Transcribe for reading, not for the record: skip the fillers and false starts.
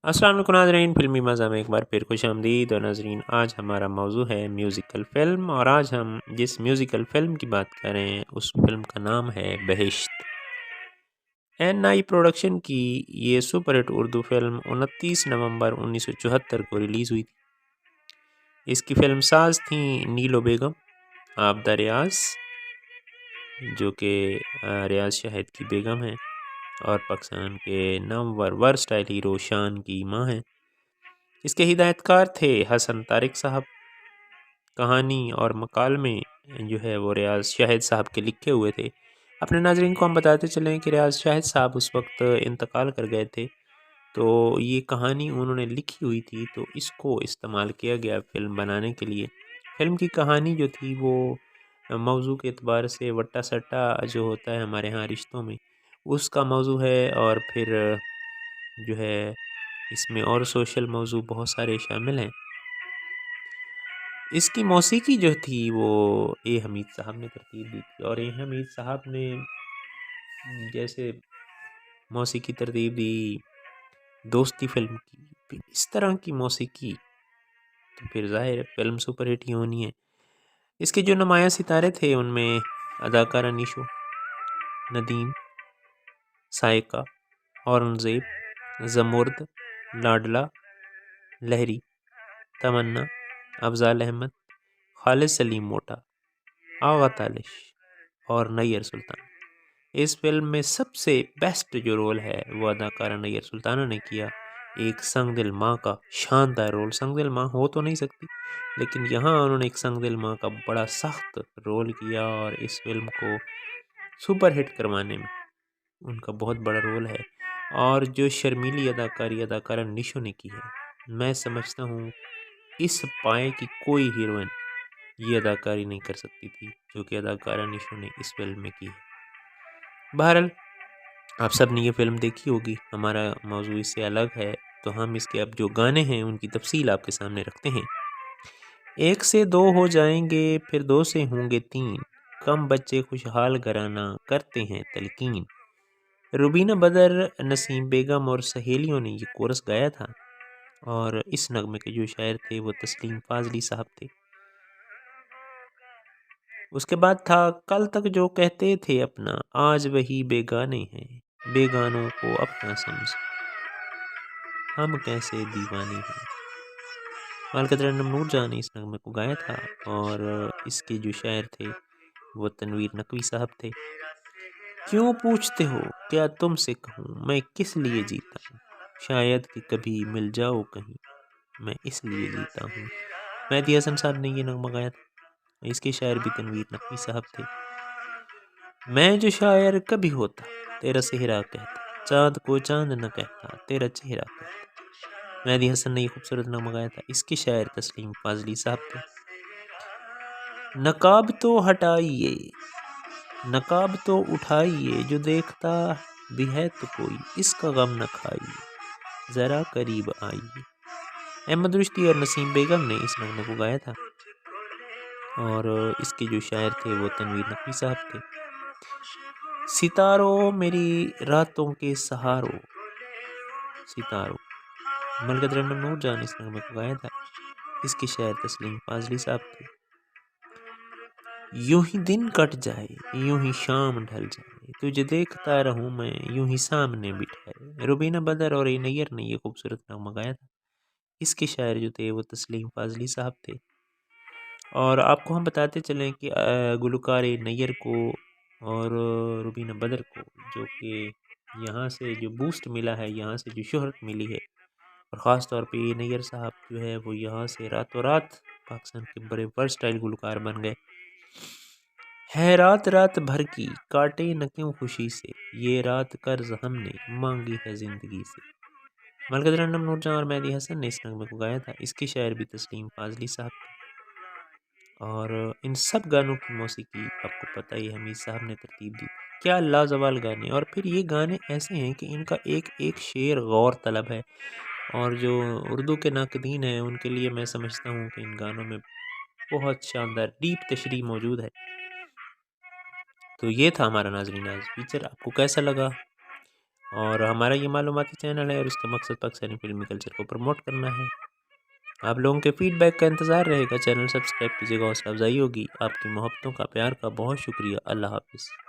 अस्सलाम वालेकुम नाज़रीन, फ़िल्मी मज़ा में एक बार फिर खुश आमदीद। और नाज़रीन, आज हमारा मौजू है म्यूज़िकल फ़िल्म, और आज हम जिस म्यूज़िकल फ़िल्म की बात कर रहे हैं उस फ़िल्म का नाम है बहिश्त। एन आई प्रोडक्शन की ये सुपरहिट उर्दू फ़िल्म 29 नवंबर 1974 को रिलीज़ हुई थी। इसकी फ़िल्म साज थी नीलो बेगम, आबदा रियाज़ जो कि रियाज़ शाहिद की बेगम है, और पाकिस्तान के नामवर वर्सटाइल हीरो शान की माँ हैं। इसके हिदायतकार थे हसन तारिक साहब। कहानी और मकालमे जो है वो रियाज़ शाहिद साहब के लिखे हुए थे। अपने नाज़रीन को हम बताते चलें कि रियाज़ शाहिद साहब उस वक्त इंतकाल कर गए थे, तो ये कहानी उन्होंने लिखी हुई थी, तो इसको इस्तेमाल किया गया फ़िल्म बनाने के लिए। फ़िल्म की कहानी जो थी वो मौज़ू के एतबार से वट्टा सट्टा जो होता है हमारे यहाँ रिश्तों में, उसका मौज़ू है। और फिर जो है इसमें और सोशल मौज़ू बहुत सारे शामिल हैं। इसकी मौसीकी जो थी वो ए हमीद साहब ने तरतीब दी थी, और ए हमीद साहब ने जैसे मौसीकी तरतीब दी दोस्ती फ़िल्म की, फिर इस तरह की मौसीकी, तो फिर ज़ाहिर है फ़िल्म सुपरहिट ही होनी है। इसके जो नुमायाँ सितारे थे उनमें अदाकारा निशो, नदीम, सायका, औरंगज़ेब, ज़मुर्द, लाडला, लहरी, तमन्ना, अफ़ज़ाल अहमद, खालिद सलीम मोटा, आगा तालिश और नैयर सुल्तान। इस फ़िल्म में सबसे बेस्ट जो रोल है वो अदाकारा नैयर सुल्ताना ने किया। एक संगदिल माँ का शानदार रोल। संगदिल माँ हो तो नहीं सकती, लेकिन यहाँ उन्होंने एक संगदिल माँ का बड़ा सख्त रोल किया, और इस फ़िल्म को सुपरहिट करवाने में उनका बहुत बड़ा रोल है। और जो शर्मीली अदाकारी अदाकारा निशो ने की है, मैं समझता हूँ इस पाए की कोई हीरोइन ये अदाकारी नहीं कर सकती थी जो कि अदाकारा निशो ने इस फ़िल्म में की है। बहरहाल, आप सब ने ये फ़िल्म देखी होगी, हमारा मौजू इससे अलग है, तो हम इसके अब जो गाने हैं उनकी तफसील आपके सामने रखते हैं। एक से दो हो जाएंगे, फिर दो से होंगे तीन, कम बच्चे खुशहाल घराना करते हैं तलकीन। रुबीना बदर, नसीम बेगम और सहेलियों ने ये कोरस गाया था, और इस नगमे के जो शायर थे वो तस्लीम फाजली साहब थे। उसके बाद था कल तक जो कहते थे अपना, आज वही बेगाने हैं, बेगानों को अपना समझ, हम कैसे दीवाने हैं। मालकत रंडम नूर जान ने इस नगमे को गाया था, और इसके जो शायर थे वो तनवीर नकवी साहब थे। क्यों पूछते हो क्या तुमसे कहूँ, मैं किस लिए जीता हूँ, शायद कि कभी मिल जाओ कहीं, मैं इसलिए जीता हूँ। मेहदी हसन साहब ने ये नगमा गाया था। इसके शायर भी तनवीर नकवी साहब थे। मैं जो शायर कभी होता, तेरा सेहरा कहता, चाँद को चाँद न कहता, तेरा चेहरा कहता। मेहदी हसन ने ये खूबसूरत नगमा गाया था। इसके शायर तस्लीम फाजली साहब थे। नकाब तो हटाइए, नकाब तो उठाइए, जो देखता भी है तो कोई, इसका गम न खाइए, ज़रा करीब आइए। अहमद रुश्ती और नसीम बेगम ने इस नगमे को गाया था, और इसके जो शायर थे वो तनवीर नकवी साहब थे। सितारों मेरी रातों के सहारों, सितारों, मलकत रंडम नूर जान इस नगमे को गाया था। इसके शायर तस्लीम फाजली साहब थे। यूं ही दिन कट जाए, यूं ही शाम ढल जाए, तुझे देखता रहूं मैं यूं ही सामने बिठाए। रुबीना बदर और ए नैयर ने ये खूबसूरत नगमा गाया था। इसके शायर जो थे वो तस्लीम फाजली साहब थे। और आपको हम बताते चलें कि गुलकार ए नैयर को और रुबीना बदर को जो कि यहाँ से जो बूस्ट मिला है, यहाँ से जो शोहरत मिली है, और ख़ास तौर पे ए नैयर साहब जो है वो यहाँ से रातों रात पाकिस्तान के बड़े वर्सटाइल गुलकार बन गए। है रात रात भर की काटे न क्यों खुशी से, ये रात कर्ज हमने मांगी है ज़िंदगी से। मलकत रंडम नूरजहां और मेहदी हसन ने इस नगमे को गाया था। इसके शायर भी तस्लीम फाजली साहब थे, और इन सब गानों की मौसीकी आपको पता ही हमीद साहब ने तरतीब दी। क्या लाजवाब गाने, और फिर ये गाने ऐसे हैं कि इनका एक एक शेर गौर तलब है, और जो उर्दू के नाकदीन हैं उनके लिए मैं समझता हूँ कि इन गानों में बहुत शानदार डीप तशरीह मौजूद है। तो ये था हमारा नाज़रीन आज फीचर। आपको कैसा लगा اور ہمارا یہ معلوماتی چینل ہے اور اس کا مقصد پاکستانی فلمی کلچر کو پروموٹ کرنا ہے۔ آپ لوگوں کے فیڈ بیک کا انتظار رہے گا، چینل سبسکرائب کیجیے گا، حوصلہ افزائی ہوگی۔ آپ کی محبتوں کا، پیار کا بہت شکریہ۔ اللہ حافظ۔